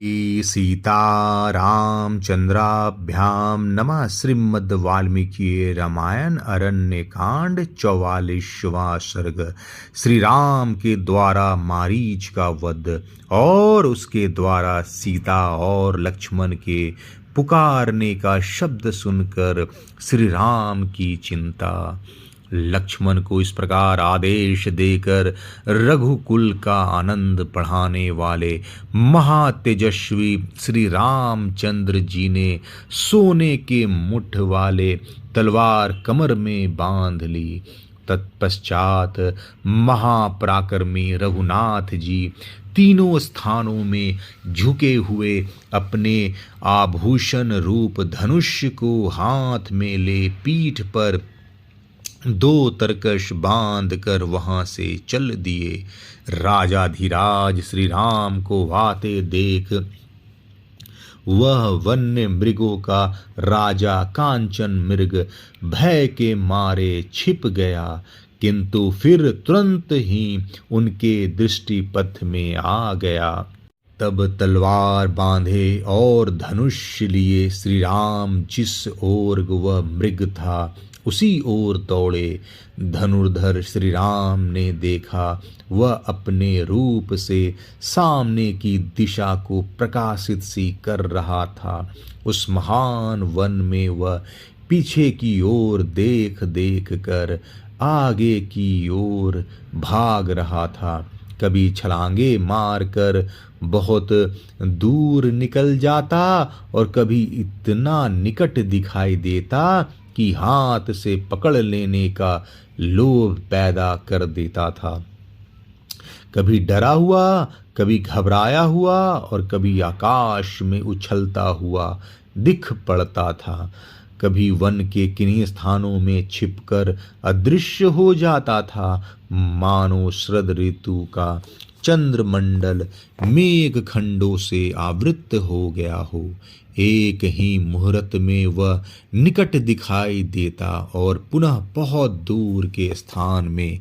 सीतारामचंद्राभ्याम नमः। श्रीमद् वाल्मीकि रामायण अरण्य कांड 44वां सर्ग। श्री राम के द्वारा मारीच का वध और उसके द्वारा सीता और लक्ष्मण के पुकारने का शब्द सुनकर श्री राम की चिंता। लक्ष्मण को इस प्रकार आदेश देकर रघुकुल का आनंद बढ़ाने वाले महातेजस्वी श्री रामचंद्र जी ने सोने के मुठ वाले तलवार कमर में बांध ली। तत्पश्चात महापराक्रमी रघुनाथ जी तीनों स्थानों में झुके हुए अपने आभूषण रूप धनुष को हाथ में ले पीठ पर दो तरकश बांध कर वहां से चल दिए। राजाधिराज श्री राम को आते देख वह वन्य मृगों का राजा कांचन मृग भय के मारे छिप गया, किंतु फिर तुरंत ही उनके दृष्टि पथ में आ गया। तब तलवार बांधे और धनुष लिए श्री राम जिस ओर वह मृग था उसी ओर दौड़े। धनुर्धर श्री राम ने देखा वह अपने रूप से सामने की दिशा को प्रकाशित सी कर रहा था। उस महान वन में वह पीछे की ओर देख देख कर आगे की ओर भाग रहा था। कभी छलांगे मारकर बहुत दूर निकल जाता और कभी इतना निकट दिखाई देता कि हाथ से पकड़ लेने का लोभ पैदा कर देता था। कभी डरा हुआ, कभी घबराया हुआ और कभी आकाश में उछलता हुआ दिख पड़ता था। कभी वन के किन्हीं स्थानों में छिपकर अदृश्य हो जाता था, मानो शरद ऋतु का चंद्रमंडल मेघ खंडों से आवृत हो गया हो। एक ही मुहूर्त में वह निकट दिखाई देता और पुनः बहुत दूर के स्थान में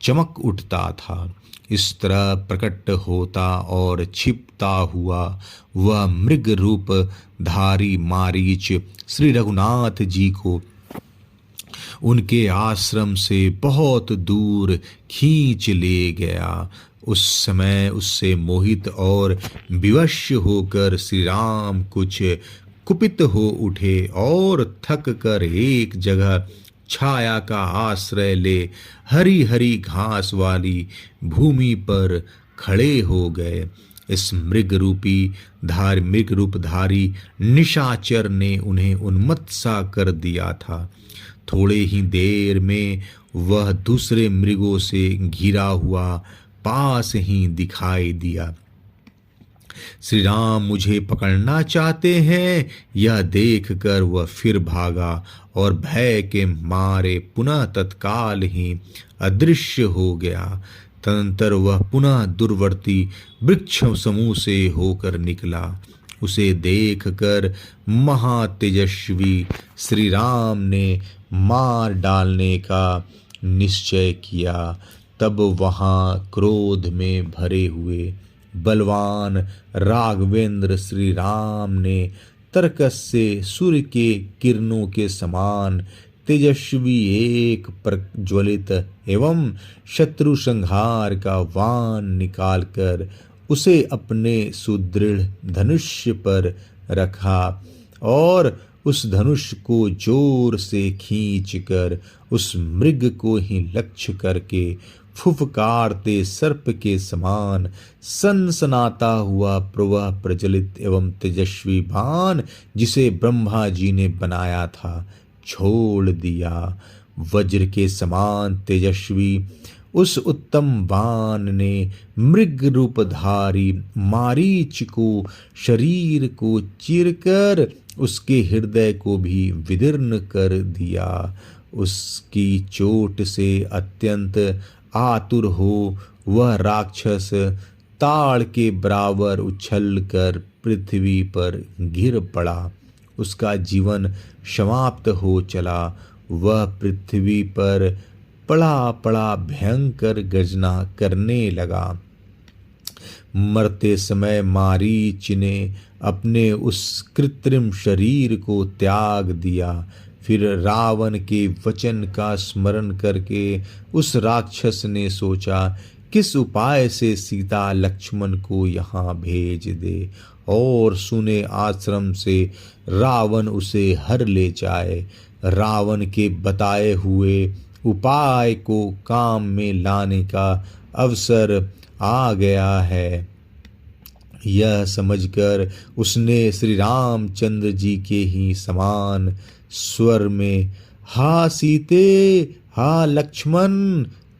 चमक उठता था। इस तरह प्रकट होता और छिपता हुआ वह मृग रूप धारी मारीच श्री रघुनाथ जी को उनके आश्रम से बहुत दूर खींच ले गया। उस समय उससे मोहित और विवश होकर श्री राम कुछ कुपित हो उठे और थक कर एक जगह छाया का आश्रय ले हरी हरी घास वाली भूमि पर खड़े हो गए। इस मृग रूपधारी निशाचर ने उन्हें उन्मत्त सा कर दिया था। थोड़े ही देर में वह दूसरे मृगों से घिरा हुआ पास ही दिखाई दिया। श्री राम मुझे पकड़ना चाहते हैं, यह देखकर वह फिर भागा और भय के मारे पुनः तत्काल ही अदृश्य हो गया। तदंतर वह पुनः दूरवर्ती वृक्ष समूह से होकर निकला। उसे देखकर महातेजस्वी श्री राम ने मार डालने का निश्चय किया। तब वहां क्रोध में भरे हुए बलवान राघवेंद्र श्री राम ने तरकस से सूर्य के किरणों के समान तेजस्वी एक प्रज्वलित एवं शत्रु संहार का वाण निकालकर उसे अपने सुदृढ़ धनुष्य पर रखा और उस धनुष को जोर से खींचकर उस मृग को ही लक्ष्य करके फुफकारते सर्प के समान सनसनाता हुआ प्रवाह प्रज्वलित एवं तेजस्वी बाण जिसे ब्रह्मा जी ने बनाया था छोड़ दिया। वज्र के समान तेजस्वी उस उत्तम बाण ने मृग रूपधारी मारीच को शरीर को चीरकर उसके हृदय को भी विदीर्ण कर दिया। उसकी चोट से अत्यंत आतुर हो वह राक्षस ताड़ के बराबर उछलकर पृथ्वी पर गिर पड़ा। उसका जीवन समाप्त हो चला। वह पृथ्वी पर पड़ा पड़ा भयंकर गर्जना करने लगा। मरते समय मारीच ने अपने उस कृत्रिम शरीर को त्याग दिया। फिर रावण के वचन का स्मरण करके उस राक्षस ने सोचा, किस उपाय से सीता लक्ष्मण को यहाँ भेज दे और सुने आश्रम से रावण उसे हर ले जाए। रावण के बताए हुए उपाय को काम में लाने का अवसर आ गया है। यह समझकर उसने श्री रामचंद्र जी के ही समान स्वर में हा सीते, हा लक्ष्मण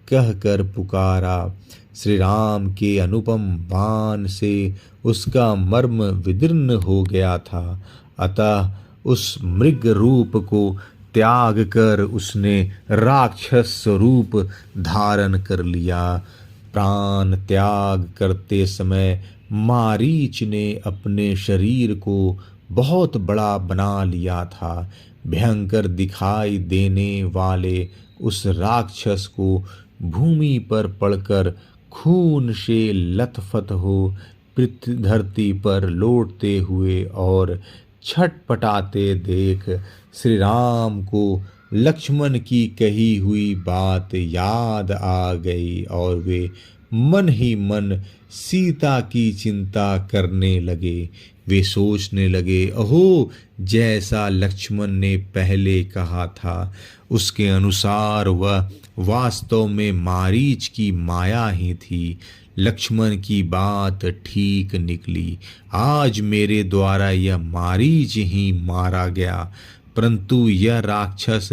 कहकर पुकारा। श्री राम के अनुपम बाण से उसका मर्म विदीर्ण हो गया था। अतः उस मृग रूप को त्याग कर उसने राक्षस रूप धारण कर लिया। प्राण त्याग करते समय मारीच ने अपने शरीर को बहुत बड़ा बना लिया था। भयंकर दिखाई देने वाले उस राक्षस को भूमि पर पड़कर खून से लथपथ हो पृथ्वी धरती पर लौटते हुए और छटपटाते देख श्री राम को लक्ष्मण की कही हुई बात याद आ गई और वे मन ही मन सीता की चिंता करने लगे। वे सोचने लगे, अहो जैसा लक्ष्मण ने पहले कहा था उसके अनुसार वह वास्तव में मारीच की माया ही थी। लक्ष्मण की बात ठीक निकली। आज मेरे द्वारा यह मारीच ही मारा गया। परंतु यह राक्षस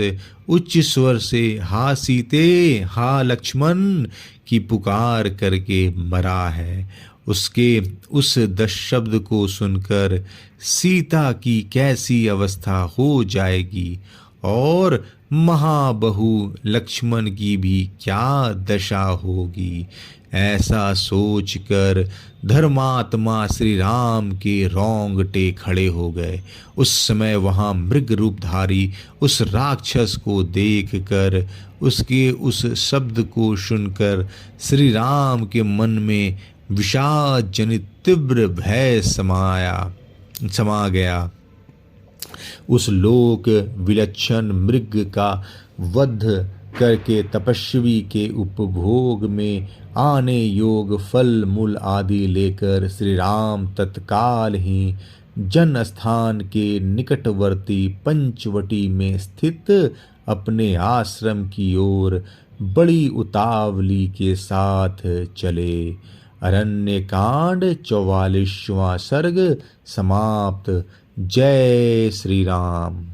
उच्च स्वर से हा सीते, हा लक्ष्मण की पुकार करके मरा है। उसके उस 10 शब्द को सुनकर सीता की कैसी अवस्था हो जाएगी और महाबहू लक्ष्मण की भी क्या दशा होगी। ऐसा सोचकर धर्मात्मा श्री राम के रोंगटे खड़े हो गए। उस समय वहां मृग रूपधारी उस राक्षस को देखकर, उसके उस शब्द को सुनकर श्री राम के मन में विषाद जनित तीव्र भय समा गया। उस लोक विलक्षण मृग का वध करके तपस्वी के उपभोग में आने योग फल मूल आदि लेकर श्री राम तत्काल ही जन स्थान के निकटवर्ती पंचवटी में स्थित अपने आश्रम की ओर बड़ी उतावली के साथ चले। अरण्यकांड 44वां सर्ग समाप्त। जय श्री राम।